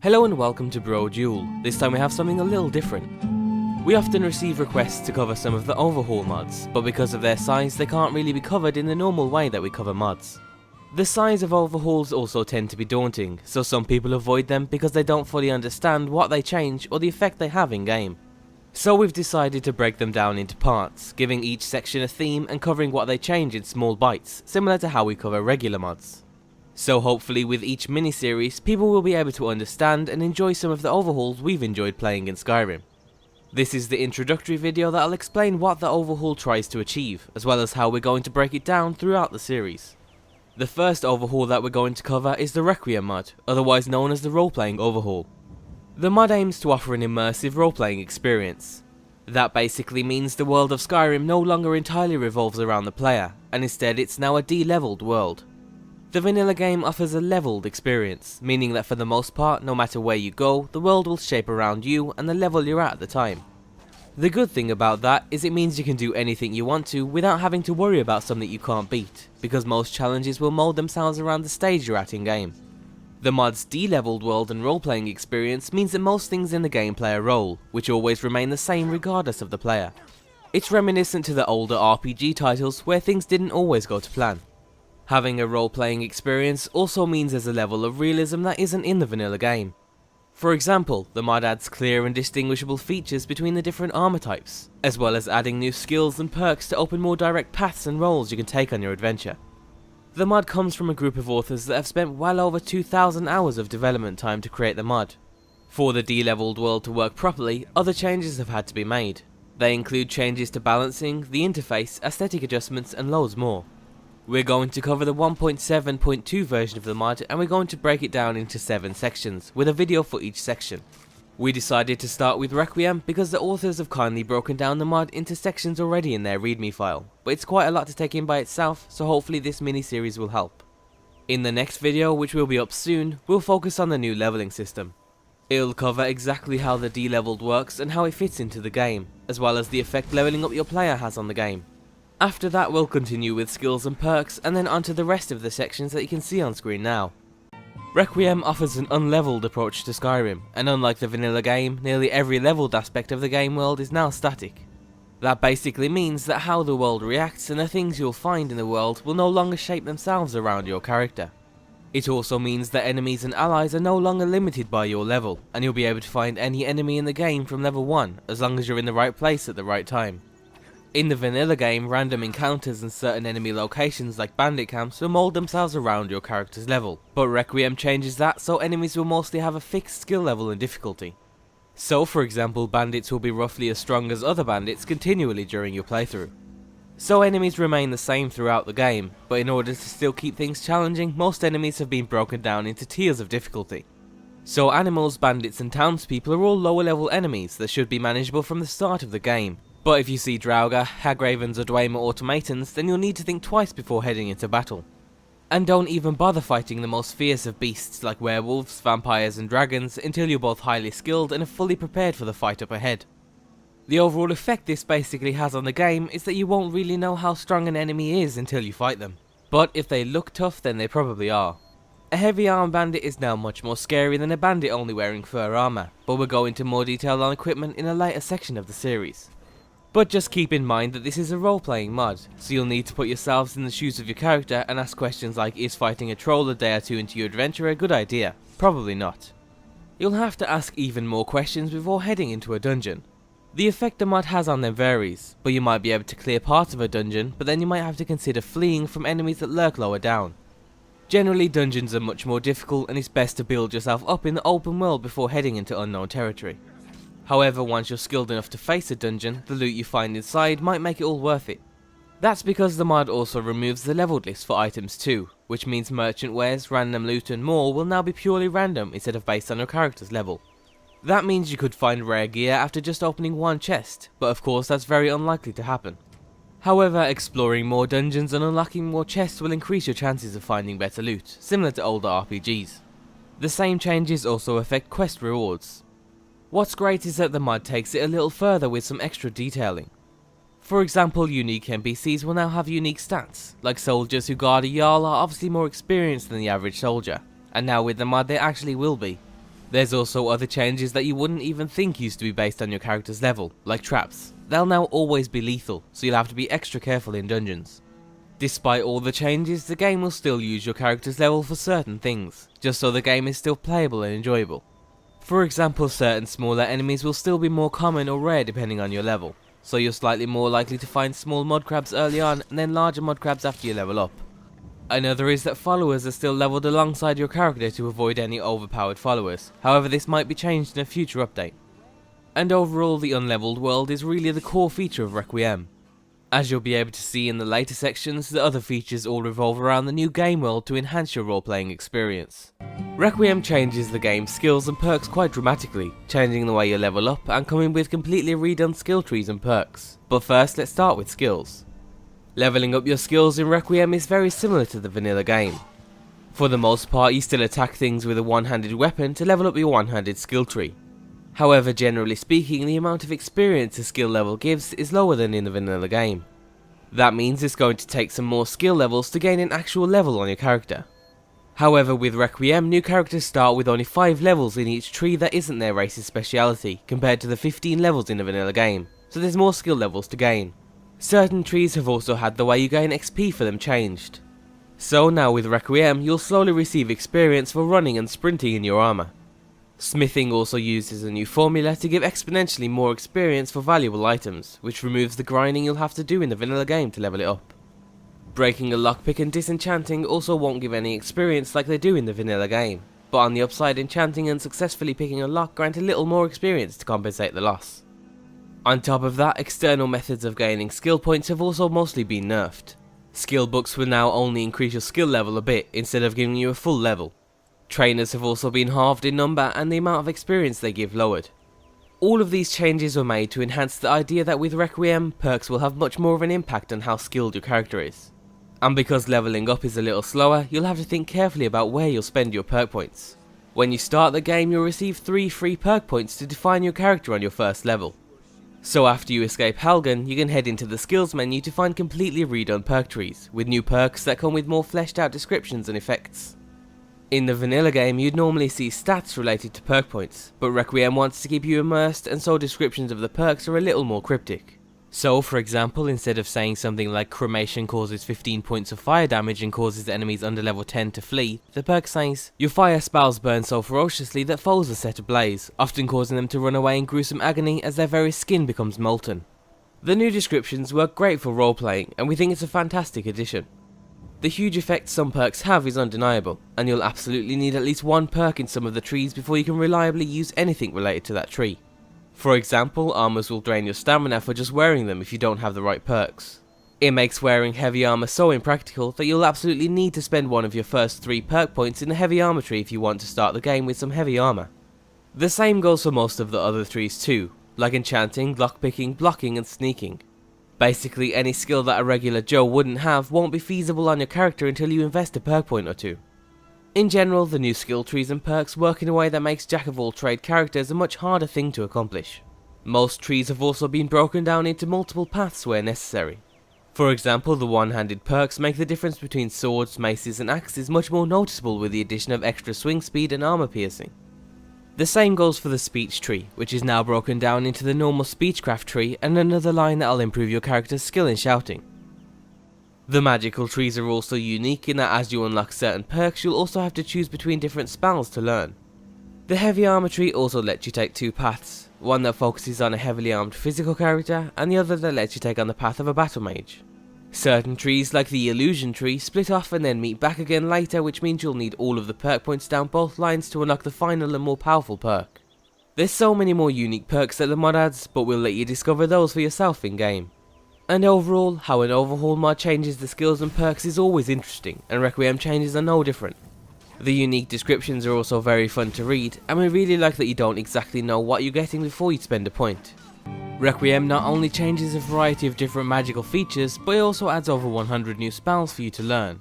Hello and welcome to Brodual. This time we have something a little different. We often receive requests to cover some of the overhaul mods, but because of their size they can't really be covered in the normal way that we cover mods. The size of overhauls also tend to be daunting, so some people avoid them because they don't fully understand what they change or the effect they have in game. So we've decided to break them down into parts, giving each section a theme and covering what they change in small bites, similar to how we cover regular mods. So hopefully with each mini-series, people will be able to understand and enjoy some of the overhauls we've enjoyed playing in Skyrim. This is the introductory video that'll explain what the overhaul tries to achieve, as well as how we're going to break it down throughout the series. The first overhaul that we're going to cover is the Requiem mod, otherwise known as the role-playing overhaul. The mod aims to offer an immersive role-playing experience. That basically means the world of Skyrim no longer entirely revolves around the player, and instead it's now a de-leveled world. The vanilla game offers a leveled experience, meaning that for the most part, no matter where you go, the world will shape around you and the level you're at the time. The good thing about that is it means you can do anything you want to without having to worry about something you can't beat, because most challenges will mold themselves around the stage you're at in game. The mod's de-leveled world and role-playing experience means that most things in the game play a role, which always remain the same regardless of the player. It's reminiscent to the older RPG titles where things didn't always go to plan. Having a role-playing experience also means there's a level of realism that isn't in the vanilla game. For example, the mod adds clear and distinguishable features between the different armor types, as well as adding new skills and perks to open more direct paths and roles you can take on your adventure. The mod comes from a group of authors that have spent well over 2,000 hours of development time to create the mod. For the de-leveled world to work properly, other changes have had to be made. They include changes to balancing, the interface, aesthetic adjustments and loads more. We're going to cover the 1.7.2 version of the mod and we're going to break it down into 7 sections, with a video for each section. We decided to start with Requiem because the authors have kindly broken down the mod into sections already in their readme file, but it's quite a lot to take in by itself, so hopefully this mini-series will help. In the next video, which will be up soon, we'll focus on the new leveling system. It'll cover exactly how the de-leveled works and how it fits into the game, as well as the effect leveling up your player has on the game. After that we'll continue with skills and perks and then onto the rest of the sections that you can see on screen now. Requiem offers an unleveled approach to Skyrim, and unlike the vanilla game, nearly every leveled aspect of the game world is now static. That basically means that how the world reacts and the things you'll find in the world will no longer shape themselves around your character. It also means that enemies and allies are no longer limited by your level, and you'll be able to find any enemy in the game from level 1, as long as you're in the right place at the right time. In the vanilla game, random encounters and certain enemy locations like bandit camps will mold themselves around your character's level, but Requiem changes that so enemies will mostly have a fixed skill level and difficulty. So for example, bandits will be roughly as strong as other bandits continually during your playthrough. So enemies remain the same throughout the game, but in order to still keep things challenging, most enemies have been broken down into tiers of difficulty. So animals, bandits and townspeople are all lower level enemies that should be manageable from the start of the game. But if you see Draugr, Hagravens or Dwemer automatons, then you'll need to think twice before heading into battle. And don't even bother fighting the most fierce of beasts like werewolves, vampires and dragons until you're both highly skilled and are fully prepared for the fight up ahead. The overall effect this basically has on the game is that you won't really know how strong an enemy is until you fight them. But if they look tough, then they probably are. A heavy arm bandit is now much more scary than a bandit only wearing fur armor, but we'll go into more detail on equipment in a later section of the series. But just keep in mind that this is a role-playing mod, so you'll need to put yourselves in the shoes of your character and ask questions like, is fighting a troll a day or two into your adventure a good idea? Probably not. You'll have to ask even more questions before heading into a dungeon. The effect the mod has on them varies, but you might be able to clear parts of a dungeon, but then you might have to consider fleeing from enemies that lurk lower down. Generally dungeons are much more difficult and it's best to build yourself up in the open world before heading into unknown territory. However, once you're skilled enough to face a dungeon, the loot you find inside might make it all worth it. That's because the mod also removes the leveled list for items too, which means merchant wares, random loot and more will now be purely random instead of based on your character's level. That means you could find rare gear after just opening one chest, but of course that's very unlikely to happen. However, exploring more dungeons and unlocking more chests will increase your chances of finding better loot, similar to older RPGs. The same changes also affect quest rewards. What's great is that the mod takes it a little further with some extra detailing. For example, unique NPCs will now have unique stats, like soldiers who guard a Jarl are obviously more experienced than the average soldier, and now with the mod they actually will be. There's also other changes that you wouldn't even think used to be based on your character's level, like traps. They'll now always be lethal, so you'll have to be extra careful in dungeons. Despite all the changes, the game will still use your character's level for certain things, just so the game is still playable and enjoyable. For example, certain smaller enemies will still be more common or rare depending on your level, so you're slightly more likely to find small mud crabs early on and then larger mud crabs after you level up. Another is that followers are still leveled alongside your character to avoid any overpowered followers, however this might be changed in a future update. And overall, the unleveled world is really the core feature of Requiem. As you'll be able to see in the later sections, the other features all revolve around the new game world to enhance your role-playing experience. Requiem changes the game's skills and perks quite dramatically, changing the way you level up and coming with completely redone skill trees and perks. But first, let's start with skills. Leveling up your skills in Requiem is very similar to the vanilla game. For the most part, you still attack things with a one-handed weapon to level up your one-handed skill tree. However, generally speaking, the amount of experience a skill level gives is lower than in the vanilla game. That means it's going to take some more skill levels to gain an actual level on your character. However, with Requiem, new characters start with only 5 levels in each tree that isn't their race's speciality, compared to the 15 levels in the vanilla game, so there's more skill levels to gain. Certain trees have also had the way you gain XP for them changed. So now with Requiem, you'll slowly receive experience for running and sprinting in your armor. Smithing also uses a new formula to give exponentially more experience for valuable items, which removes the grinding you'll have to do in the vanilla game to level it up. Breaking a lockpick and disenchanting also won't give any experience like they do in the vanilla game, but on the upside, enchanting and successfully picking a lock grant a little more experience to compensate the loss. On top of that, external methods of gaining skill points have also mostly been nerfed. Skill books will now only increase your skill level a bit instead of giving you a full level. Trainers have also been halved in number and the amount of experience they give lowered. All of these changes were made to enhance the idea that with Requiem, perks will have much more of an impact on how skilled your character is. And because leveling up is a little slower, you'll have to think carefully about where you'll spend your perk points. When you start the game, you'll receive 3 free perk points to define your character on your first level. So after you escape Halgan, you can head into the skills menu to find completely redone perk trees, with new perks that come with more fleshed out descriptions and effects. In the vanilla game, you'd normally see stats related to perk points, but Requiem wants to keep you immersed, and so descriptions of the perks are a little more cryptic. So, for example, instead of saying something like cremation causes 15 points of fire damage and causes enemies under level 10 to flee, the perk says, your fire spells burn so ferociously that foes are set ablaze, often causing them to run away in gruesome agony as their very skin becomes molten. The new descriptions work great for roleplaying, and we think it's a fantastic addition. The huge effect some perks have is undeniable, and you'll absolutely need at least one perk in some of the trees before you can reliably use anything related to that tree. For example, armors will drain your stamina for just wearing them if you don't have the right perks. It makes wearing heavy armor so impractical that you'll absolutely need to spend one of your first 3 perk points in a heavy armor tree if you want to start the game with some heavy armor. The same goes for most of the other trees too, like enchanting, lockpicking, blocking and sneaking. Basically any skill that a regular Joe wouldn't have won't be feasible on your character until you invest a perk point or 2. In general, the new skill trees and perks work in a way that makes jack-of-all-trade characters a much harder thing to accomplish. Most trees have also been broken down into multiple paths where necessary. For example, the one-handed perks make the difference between swords, maces and axes much more noticeable with the addition of extra swing speed and armor piercing. The same goes for the speech tree, which is now broken down into the normal speechcraft tree and another line that'll improve your character's skill in shouting. The magical trees are also unique in that as you unlock certain perks, you'll also have to choose between different spells to learn. The heavy armor tree also lets you take 2 paths, one that focuses on a heavily armed physical character, and the other that lets you take on the path of a battle mage. Certain trees, like the illusion tree, split off and then meet back again later, which means you'll need all of the perk points down both lines to unlock the final and more powerful perk. There's so many more unique perks that the mod adds, but we'll let you discover those for yourself in game. And overall, how an overhaul mod changes the skills and perks is always interesting, and Requiem changes are no different. The unique descriptions are also very fun to read, and we really like that you don't exactly know what you're getting before you spend a point. Requiem not only changes a variety of different magical features, but it also adds over 100 new spells for you to learn.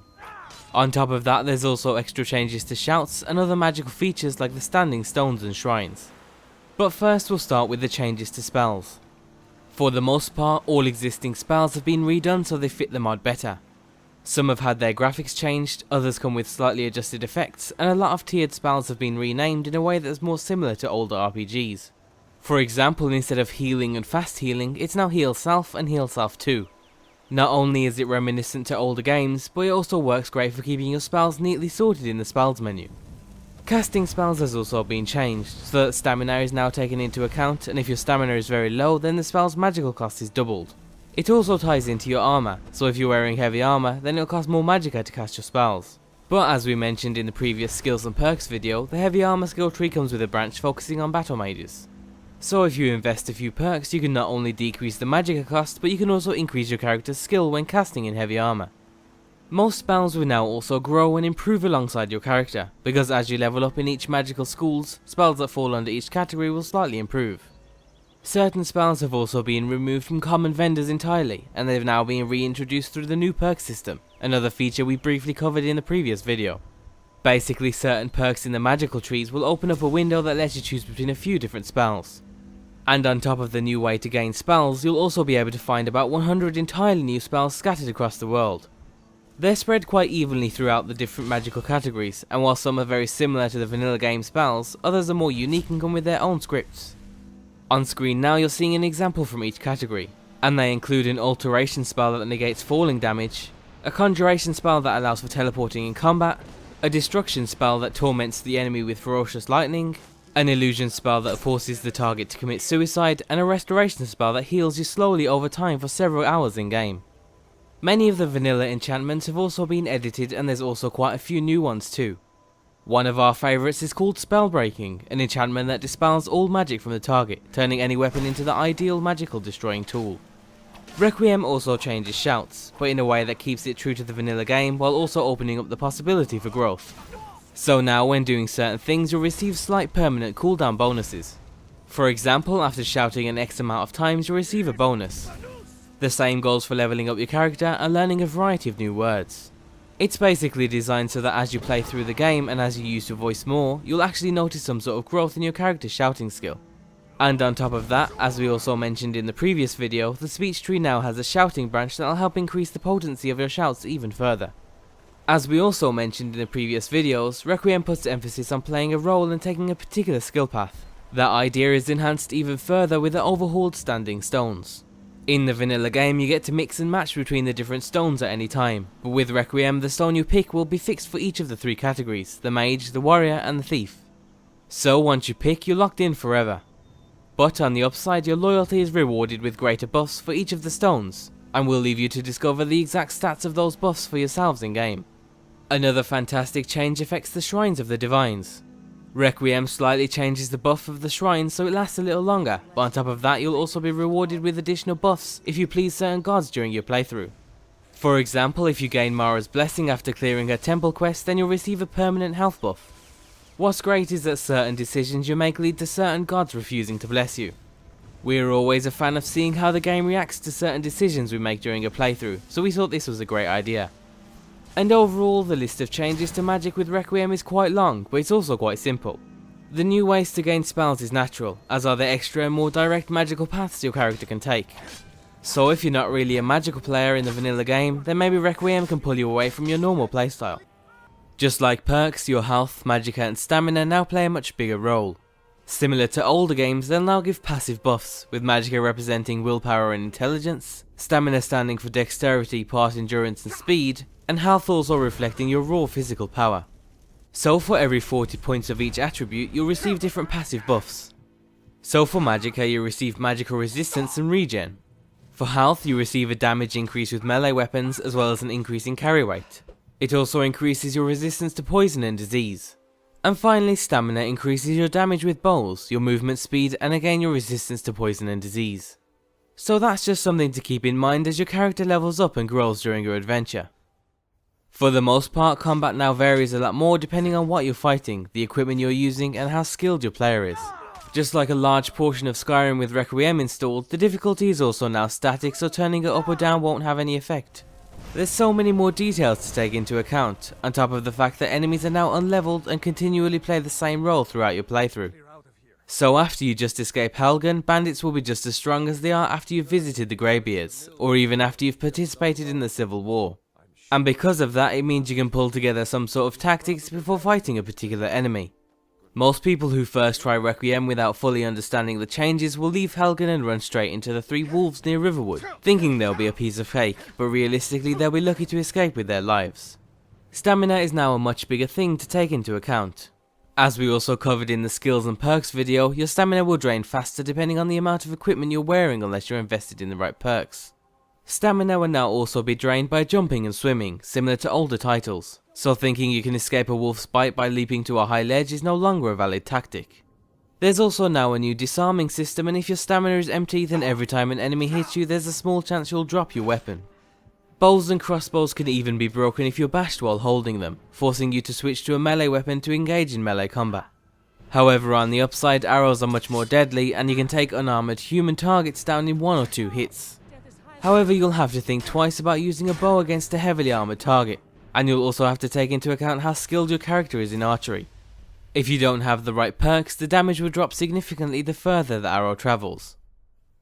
On top of that, there's also extra changes to shouts and other magical features like the standing stones and shrines. But first we'll start with the changes to spells. For the most part, all existing spells have been redone so they fit the mod better. Some have had their graphics changed, others come with slightly adjusted effects, and a lot of tiered spells have been renamed in a way that's more similar to older RPGs. For example, instead of healing and fast healing, it's now heal self and heal self 2. Not only is it reminiscent to older games, but it also works great for keeping your spells neatly sorted in the spells menu. Casting spells has also been changed, so that stamina is now taken into account, and if your stamina is very low, then the spell's magical cost is doubled. It also ties into your armor, so if you're wearing heavy armor, then it'll cost more magicka to cast your spells. But as we mentioned in the previous skills and perks video, the heavy armor skill tree comes with a branch focusing on battle mages. So if you invest a few perks, you can not only decrease the magicka cost, but you can also increase your character's skill when casting in heavy armor. Most spells will now also grow and improve alongside your character, because as you level up in each magical schools, spells that fall under each category will slightly improve. Certain spells have also been removed from common vendors entirely, and they've now been reintroduced through the new perk system, another feature we briefly covered in the previous video. Basically, certain perks in the magical trees will open up a window that lets you choose between a few different spells. And on top of the new way to gain spells, you'll also be able to find about 100 entirely new spells scattered across the world. They're spread quite evenly throughout the different magical categories, and while some are very similar to the vanilla game spells, others are more unique and come with their own scripts. On screen now you're seeing an example from each category, and they include an alteration spell that negates falling damage, a conjuration spell that allows for teleporting in combat, a destruction spell that torments the enemy with ferocious lightning, an illusion spell that forces the target to commit suicide, and a restoration spell that heals you slowly over time for several hours in game. Many of the vanilla enchantments have also been edited, and there's also quite a few new ones too. One of our favourites is called Spellbreaking, an enchantment that dispels all magic from the target, turning any weapon into the ideal magical destroying tool. Requiem also changes shouts, but in a way that keeps it true to the vanilla game while also opening up the possibility for growth. So now when doing certain things you'll receive slight permanent cooldown bonuses. For example, after shouting an X amount of times you'll receive a bonus. The same goes for leveling up your character and learning a variety of new words. It's basically designed so that as you play through the game and as you use your voice more, you'll actually notice some sort of growth in your character's shouting skill. And on top of that, as we also mentioned in the previous video, the speech tree now has a shouting branch that'll help increase the potency of your shouts even further. As we also mentioned in the previous videos, Requiem puts emphasis on playing a role and taking a particular skill path. That idea is enhanced even further with the overhauled standing stones. In the vanilla game you get to mix and match between the different stones at any time, but with Requiem the stone you pick will be fixed for each of the three categories, the mage, the warrior and the thief. So once you pick you're locked in forever. But on the upside your loyalty is rewarded with greater buffs for each of the stones, and we'll leave you to discover the exact stats of those buffs for yourselves in game. Another fantastic change affects the shrines of the divines. Requiem slightly changes the buff of the shrine so it lasts a little longer, but on top of that you'll also be rewarded with additional buffs if you please certain gods during your playthrough. For example, if you gain Mara's blessing after clearing her temple quest, then you'll receive a permanent health buff. What's great is that certain decisions you make lead to certain gods refusing to bless you. We're always a fan of seeing how the game reacts to certain decisions we make during a playthrough, so we thought this was a great idea. And overall, the list of changes to magic with Requiem is quite long, but it's also quite simple. The new ways to gain spells is natural, as are the extra and more direct magical paths your character can take. So if you're not really a magical player in the vanilla game, then maybe Requiem can pull you away from your normal playstyle. Just like perks, your health, magicka and stamina now play a much bigger role. Similar to older games, they'll now give passive buffs, with magicka representing willpower and intelligence, stamina standing for dexterity, part endurance and speed, and health also reflecting your raw physical power. So for every 40 points of each attribute you'll receive different passive buffs. So for magicka you receive magical resistance and regen. For health you receive a damage increase with melee weapons as well as an increase in carry weight. It also increases your resistance to poison and disease. And finally stamina increases your damage with bows, your movement speed and again your resistance to poison and disease. So that's just something to keep in mind as your character levels up and grows during your adventure. For the most part, combat now varies a lot more depending on what you're fighting, the equipment you're using and how skilled your player is. Just like a large portion of Skyrim with Requiem installed, the difficulty is also now static so turning it up or down won't have any effect. There's so many more details to take into account, on top of the fact that enemies are now unleveled and continually play the same role throughout your playthrough. So after you just escape Helgen, bandits will be just as strong as they are after you've visited the Greybeards, or even after you've participated in the Civil War. And because of that, it means you can pull together some sort of tactics before fighting a particular enemy. Most people who first try Requiem without fully understanding the changes will leave Helgen and run straight into the 3 wolves near Riverwood, thinking they'll be a piece of cake, but realistically they'll be lucky to escape with their lives. Stamina is now a much bigger thing to take into account. As we also covered in the skills and perks video, your stamina will drain faster depending on the amount of equipment you're wearing unless you're invested in the right perks. Stamina will now also be drained by jumping and swimming, similar to older titles, so thinking you can escape a wolf's bite by leaping to a high ledge is no longer a valid tactic. There's also now a new disarming system, and if your stamina is empty, then every time an enemy hits you there's a small chance you'll drop your weapon. Bows and crossbows can even be broken if you're bashed while holding them, forcing you to switch to a melee weapon to engage in melee combat. However, on the upside, arrows are much more deadly and you can take unarmoured human targets down in 1 or 2 hits. However, you'll have to think twice about using a bow against a heavily armoured target, and you'll also have to take into account how skilled your character is in archery. If you don't have the right perks, the damage will drop significantly the further the arrow travels.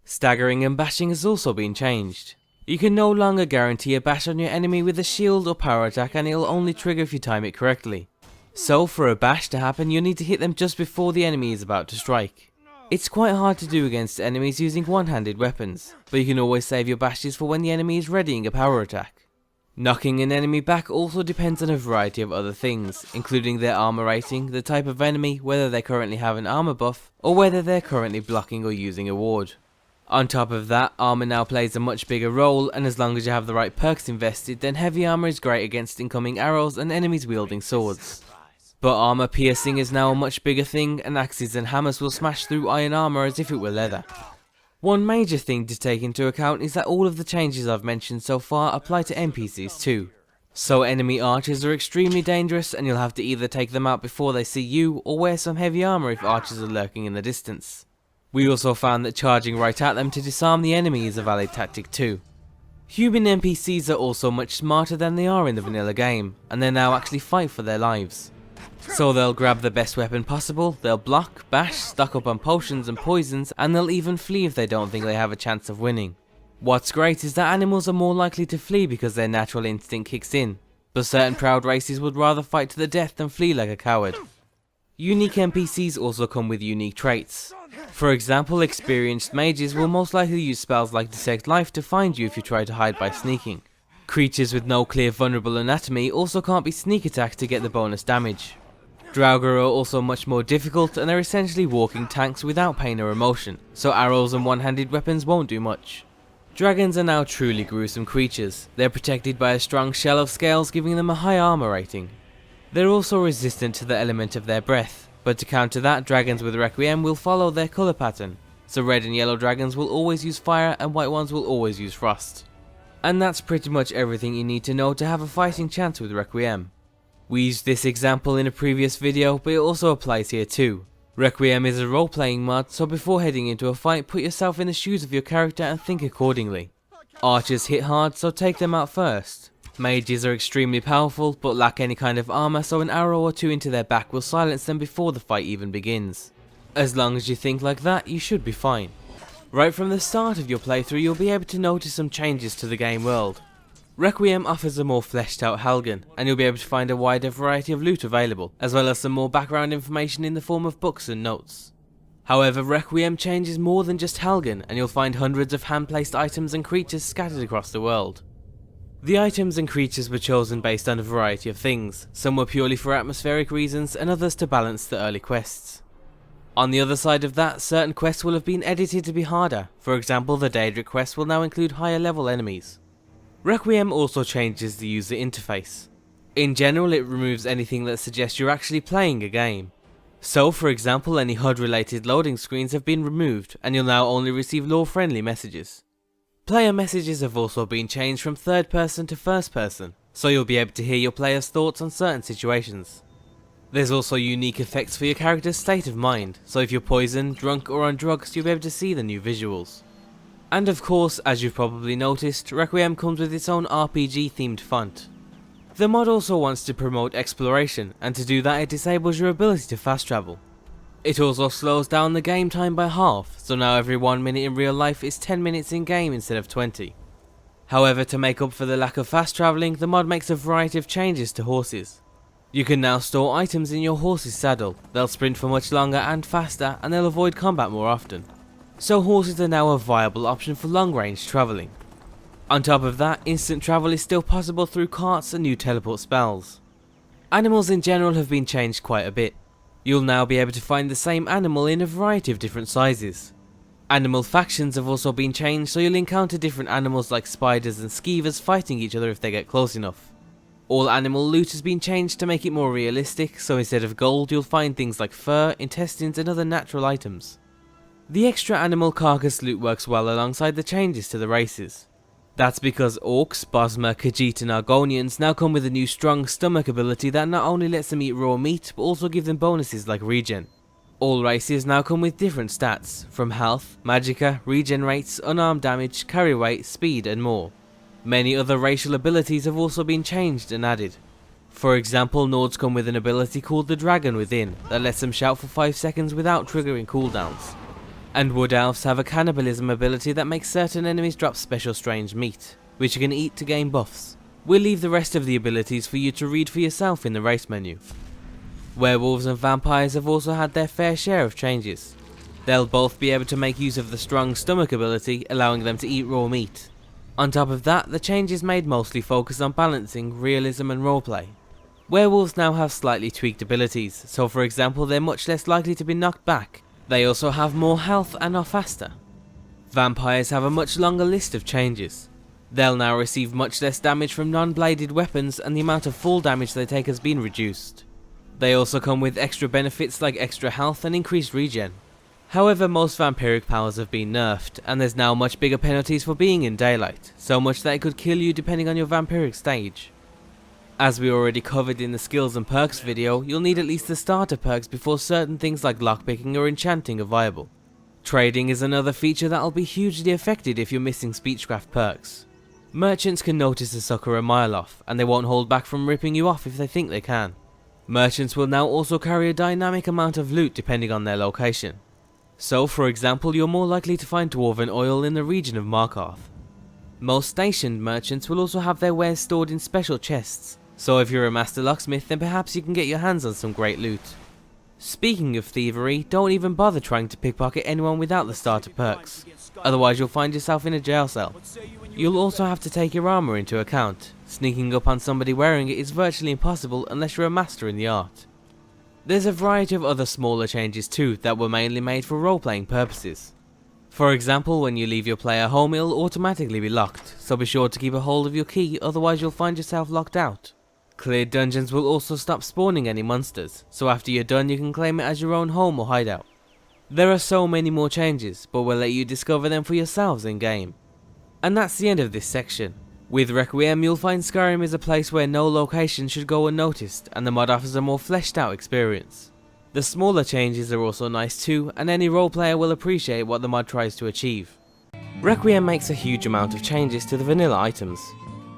Staggering and bashing has also been changed. You can no longer guarantee a bash on your enemy with a shield or power attack, and it'll only trigger if you time it correctly. So for a bash to happen, you'll need to hit them just before the enemy is about to strike. It's quite hard to do against enemies using one-handed weapons, but you can always save your bashes for when the enemy is readying a power attack. Knocking an enemy back also depends on a variety of other things, including their armor rating, the type of enemy, whether they currently have an armor buff, or whether they're currently blocking or using a ward. On top of that, armor now plays a much bigger role, and as long as you have the right perks invested, then heavy armor is great against incoming arrows and enemies wielding swords. But armor piercing is now a much bigger thing, and axes and hammers will smash through iron armor as if it were leather. One major thing to take into account is that all of the changes I've mentioned so far apply to NPCs too. So enemy archers are extremely dangerous, and you'll have to either take them out before they see you, or wear some heavy armor if archers are lurking in the distance. We also found that charging right at them to disarm the enemy is a valid tactic too. Human NPCs are also much smarter than they are in the vanilla game, and they now actually fight for their lives. So they'll grab the best weapon possible, they'll block, bash, stock up on potions and poisons, and they'll even flee if they don't think they have a chance of winning. What's great is that animals are more likely to flee because their natural instinct kicks in, but certain proud races would rather fight to the death than flee like a coward. Unique NPCs also come with unique traits. For example, experienced mages will most likely use spells like Detect Life to find you if you try to hide by sneaking. Creatures with no clear vulnerable anatomy also can't be sneak attacked to get the bonus damage. Draugr are also much more difficult, and they're essentially walking tanks without pain or emotion, so arrows and one-handed weapons won't do much. Dragons are now truly gruesome creatures. They're protected by a strong shell of scales, giving them a high armor rating. They're also resistant to the element of their breath, but to counter that, dragons with Requiem will follow their colour pattern, so red and yellow dragons will always use fire and white ones will always use frost. And that's pretty much everything you need to know to have a fighting chance with Requiem. We used this example in a previous video, but it also applies here too. Requiem is a role-playing mod, so before heading into a fight, put yourself in the shoes of your character and think accordingly. Archers hit hard, so take them out first. Mages are extremely powerful, but lack any kind of armor, so an arrow or two into their back will silence them before the fight even begins. As long as you think like that, you should be fine. Right from the start of your playthrough, you'll be able to notice some changes to the game world. Requiem offers a more fleshed out Helgen, and you'll be able to find a wider variety of loot available, as well as some more background information in the form of books and notes. However, Requiem changes more than just Helgen, and you'll find hundreds of hand-placed items and creatures scattered across the world. The items and creatures were chosen based on a variety of things. Some were purely for atmospheric reasons, and others to balance the early quests. On the other side of that, certain quests will have been edited to be harder. For example, the Daedric quest will now include higher level enemies. Requiem also changes the user interface. In general, it removes anything that suggests you're actually playing a game. So, for example, any HUD related loading screens have been removed, and you'll now only receive lore friendly messages. Player messages have also been changed from third person to first person, so you'll be able to hear your player's thoughts on certain situations. There's also unique effects for your character's state of mind, so if you're poisoned, drunk or on drugs, you'll be able to see the new visuals. And of course, as you've probably noticed, Requiem comes with its own RPG themed font. The mod also wants to promote exploration, and to do that it disables your ability to fast travel. It also slows down the game time by half, so now every 1 minute in real life is 10 minutes in game instead of 20. However, to make up for the lack of fast travelling, the mod makes a variety of changes to horses. You can now store items in your horse's saddle. They'll sprint for much longer and faster, and they'll avoid combat more often. So horses are now a viable option for long range travelling. On top of that, instant travel is still possible through carts and new teleport spells. Animals in general have been changed quite a bit. You'll now be able to find the same animal in a variety of different sizes. Animal factions have also been changed, so you'll encounter different animals like spiders and skeevers fighting each other if they get close enough. All animal loot has been changed to make it more realistic, so instead of gold you'll find things like fur, intestines and other natural items. The extra animal carcass loot works well alongside the changes to the races. That's because Orcs, Bosmer, Khajiit and Argonians now come with a new strong stomach ability that not only lets them eat raw meat, but also give them bonuses like regen. All races now come with different stats, from health, magicka, regen rates, unarmed damage, carry weight, speed and more. Many other racial abilities have also been changed and added. For example, Nords come with an ability called the Dragon Within, that lets them shout for 5 seconds without triggering cooldowns. And Wood Elves have a cannibalism ability that makes certain enemies drop special strange meat, which you can eat to gain buffs. We'll leave the rest of the abilities for you to read for yourself in the race menu. Werewolves and vampires have also had their fair share of changes. They'll both be able to make use of the strong stomach ability, allowing them to eat raw meat. On top of that, the changes made mostly focus on balancing realism and roleplay. Werewolves now have slightly tweaked abilities, so for example they're much less likely to be knocked back. They also have more health and are faster. Vampires have a much longer list of changes. They'll now receive much less damage from non-bladed weapons, and the amount of fall damage they take has been reduced. They also come with extra benefits like extra health and increased regen. However, most vampiric powers have been nerfed, and there's now much bigger penalties for being in daylight, so much that it could kill you depending on your vampiric stage. As we already covered in the skills and perks video, you'll need at least the starter perks before certain things like lockpicking or enchanting are viable. Trading is another feature that'll be hugely affected if you're missing speechcraft perks. Merchants can notice a sucker a mile off, and they won't hold back from ripping you off if they think they can. Merchants will now also carry a dynamic amount of loot depending on their location. So for example, you're more likely to find dwarven oil in the region of Markarth. Most stationed merchants will also have their wares stored in special chests, so if you're a master locksmith then perhaps you can get your hands on some great loot. Speaking of thievery, don't even bother trying to pickpocket anyone without the starter perks, otherwise you'll find yourself in a jail cell. You'll also have to take your armor into account. Sneaking up on somebody wearing it is virtually impossible unless you're a master in the art. There's a variety of other smaller changes too that were mainly made for role-playing purposes. For example, when you leave your player home it'll automatically be locked, so be sure to keep a hold of your key, otherwise you'll find yourself locked out. Cleared dungeons will also stop spawning any monsters, so after you're done you can claim it as your own home or hideout. There are so many more changes, but we'll let you discover them for yourselves in game. And that's the end of this section. With Requiem you'll find Skyrim is a place where no location should go unnoticed, and the mod offers a more fleshed out experience. The smaller changes are also nice too, and any role player will appreciate what the mod tries to achieve. Requiem makes a huge amount of changes to the vanilla items.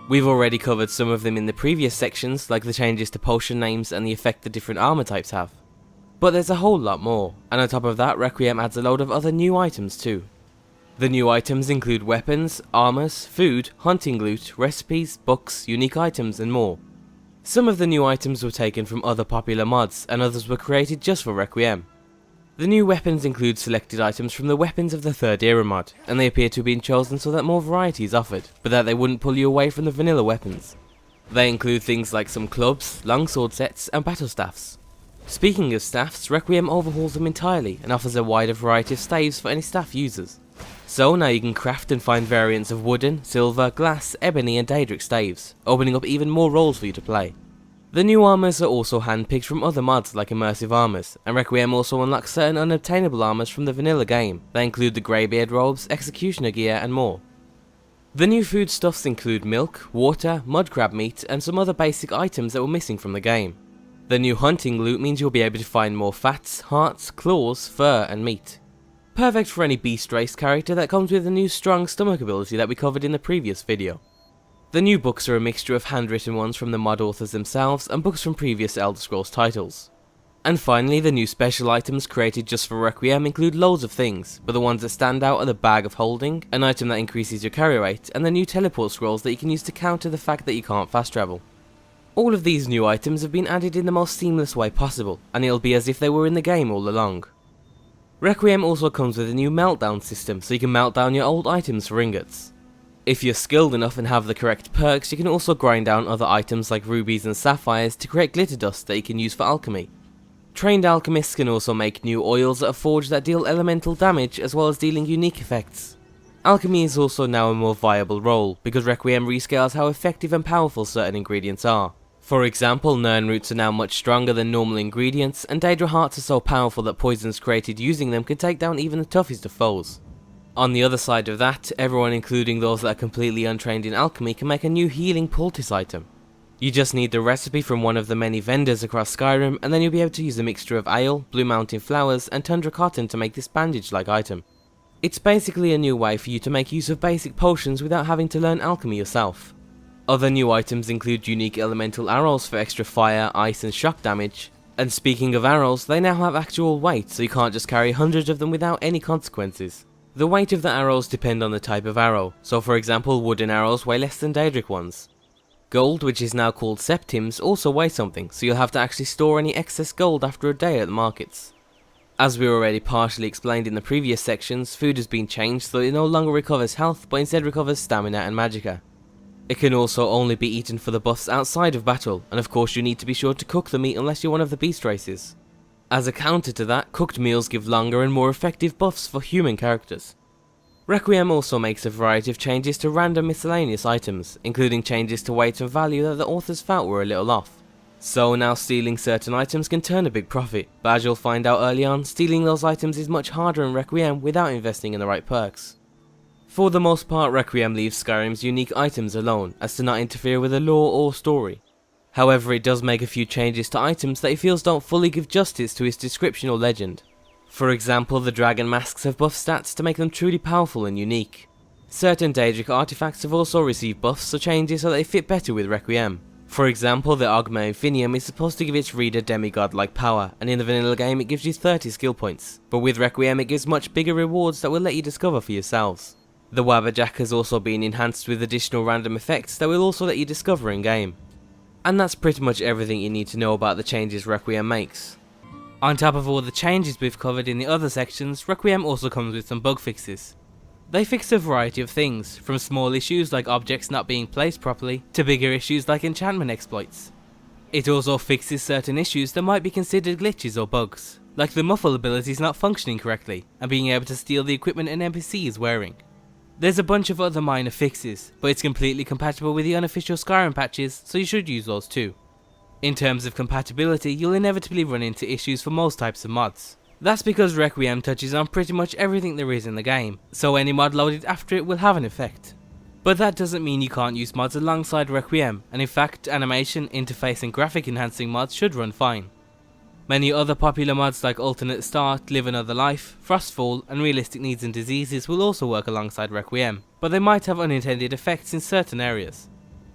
We've already covered some of them in the previous sections, like the changes to potion names and the effect the different armor types have. But there's a whole lot more, and on top of that Requiem adds a load of other new items too. The new items include weapons, armors, food, hunting loot, recipes, books, unique items and more. Some of the new items were taken from other popular mods, and others were created just for Requiem. The new weapons include selected items from the Weapons of the Third Era mod, and they appear to have been chosen so that more variety is offered, but that they wouldn't pull you away from the vanilla weapons. They include things like some clubs, longsword sets and battle staffs. Speaking of staffs, Requiem overhauls them entirely and offers a wider variety of staves for any staff users. So now you can craft and find variants of wooden, silver, glass, ebony and daedric staves, opening up even more roles for you to play. The new armors are also handpicked from other mods like immersive armors, and Requiem also unlocks certain unobtainable armors from the vanilla game. They include the Greybeard robes, executioner gear and more. The new foodstuffs include milk, water, mud crab meat and some other basic items that were missing from the game. The new hunting loot means you'll be able to find more fats, hearts, claws, fur and meat. Perfect for any beast race character that comes with the new strong stomach ability that we covered in the previous video. The new books are a mixture of handwritten ones from the mod authors themselves and books from previous Elder Scrolls titles. And finally, the new special items created just for Requiem include loads of things, but the ones that stand out are the Bag of Holding, an item that increases your carry rate, and the new teleport scrolls that you can use to counter the fact that you can't fast travel. All of these new items have been added in the most seamless way possible, and it'll be as if they were in the game all along. Requiem also comes with a new meltdown system, so you can melt down your old items for ingots. If you're skilled enough and have the correct perks, you can also grind down other items like rubies and sapphires to create glitter dust that you can use for alchemy. Trained alchemists can also make new oils that are forged that deal elemental damage as well as dealing unique effects. Alchemy is also now a more viable role, because Requiem rescales how effective and powerful certain ingredients are. For example, Nirn roots are now much stronger than normal ingredients, and Daedra hearts are so powerful that poisons created using them can take down even the toughest of foes. On the other side of that, everyone including those that are completely untrained in alchemy can make a new healing poultice item. You just need the recipe from one of the many vendors across Skyrim, and then you'll be able to use a mixture of ale, Blue Mountain flowers and Tundra cotton to make this bandage-like item. It's basically a new way for you to make use of basic potions without having to learn alchemy yourself. Other new items include unique elemental arrows for extra fire, ice and shock damage. And speaking of arrows, they now have actual weight, so you can't just carry hundreds of them without any consequences. The weight of the arrows depend on the type of arrow, so for example wooden arrows weigh less than Daedric ones. Gold, which is now called septims, also weigh something, so you'll have to actually store any excess gold after a day at the markets. As we already partially explained in the previous sections, food has been changed so it no longer recovers health but instead recovers stamina and magicka. It can also only be eaten for the buffs outside of battle, and of course you need to be sure to cook the meat unless you're one of the beast races. As a counter to that, cooked meals give longer and more effective buffs for human characters. Requiem also makes a variety of changes to random miscellaneous items, including changes to weight and value that the authors felt were a little off. So now stealing certain items can turn a big profit, but as you'll find out early on, stealing those items is much harder in Requiem without investing in the right perks. For the most part, Requiem leaves Skyrim's unique items alone, as to not interfere with the lore or story. However, it does make a few changes to items that he feels don't fully give justice to its description or legend. For example, the dragon masks have buff stats to make them truly powerful and unique. Certain Daedric artifacts have also received buffs or changes so that they fit better with Requiem. For example, the Ogma Infinium is supposed to give its reader demigod-like power, and in the vanilla game it gives you 30 skill points, but with Requiem it gives much bigger rewards that will let you discover for yourselves. The Wabberjack has also been enhanced with additional random effects that will also let you discover in game. And that's pretty much everything you need to know about the changes Requiem makes. On top of all the changes we've covered in the other sections, Requiem also comes with some bug fixes. They fix a variety of things, from small issues like objects not being placed properly, to bigger issues like enchantment exploits. It also fixes certain issues that might be considered glitches or bugs, like the muffle abilities not functioning correctly, and being able to steal the equipment an NPC is wearing. There's a bunch of other minor fixes, but it's completely compatible with the unofficial Skyrim patches, so you should use those too. In terms of compatibility, you'll inevitably run into issues for most types of mods. That's because Requiem touches on pretty much everything there is in the game, so any mod loaded after it will have an effect. But that doesn't mean you can't use mods alongside Requiem, and in fact, animation, interface and graphic enhancing mods should run fine. Many other popular mods like Alternate Start, Live Another Life, Frostfall and Realistic Needs and Diseases will also work alongside Requiem, but they might have unintended effects in certain areas.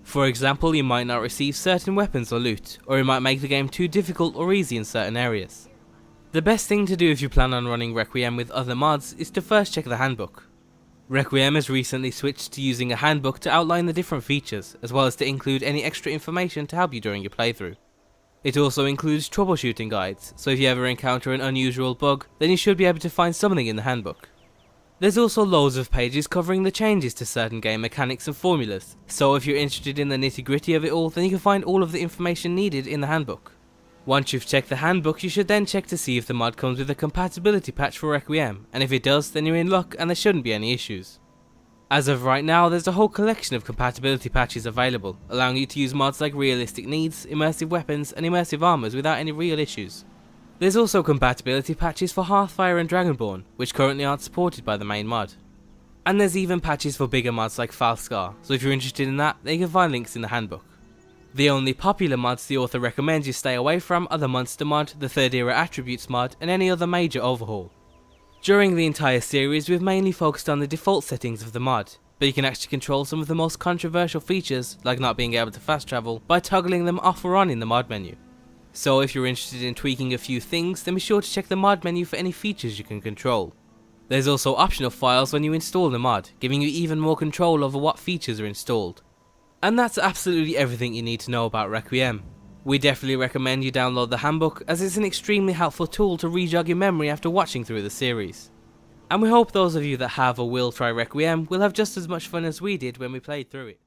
For example, you might not receive certain weapons or loot, or it might make the game too difficult or easy in certain areas. The best thing to do if you plan on running Requiem with other mods is to first check the handbook. Requiem has recently switched to using a handbook to outline the different features, as well as to include any extra information to help you during your playthrough. It also includes troubleshooting guides, so if you ever encounter an unusual bug, then you should be able to find something in the handbook. There's also loads of pages covering the changes to certain game mechanics and formulas, so if you're interested in the nitty-gritty of it all, then you can find all of the information needed in the handbook. Once you've checked the handbook, you should then check to see if the mod comes with a compatibility patch for Requiem, and if it does, then you're in luck and there shouldn't be any issues. As of right now, there's a whole collection of compatibility patches available, allowing you to use mods like Realistic Needs, Immersive Weapons and Immersive Armors without any real issues. There's also compatibility patches for Hearthfire and Dragonborn, which currently aren't supported by the main mod. And there's even patches for bigger mods like Falskar, so if you're interested in that, then you can find links in the handbook. The only popular mods the author recommends you stay away from are the Monster mod, the Third Era Attributes mod, and any other major overhaul. During the entire series, we've mainly focused on the default settings of the mod, but you can actually control some of the most controversial features, like not being able to fast travel, by toggling them off or on in the mod menu. So if you're interested in tweaking a few things, then be sure to check the mod menu for any features you can control. There's also optional files when you install the mod, giving you even more control over what features are installed. And that's absolutely everything you need to know about Requiem. We definitely recommend you download the handbook, as it's an extremely helpful tool to re-jog your memory after watching through the series. And we hope those of you that have or will try Requiem will have just as much fun as we did when we played through it.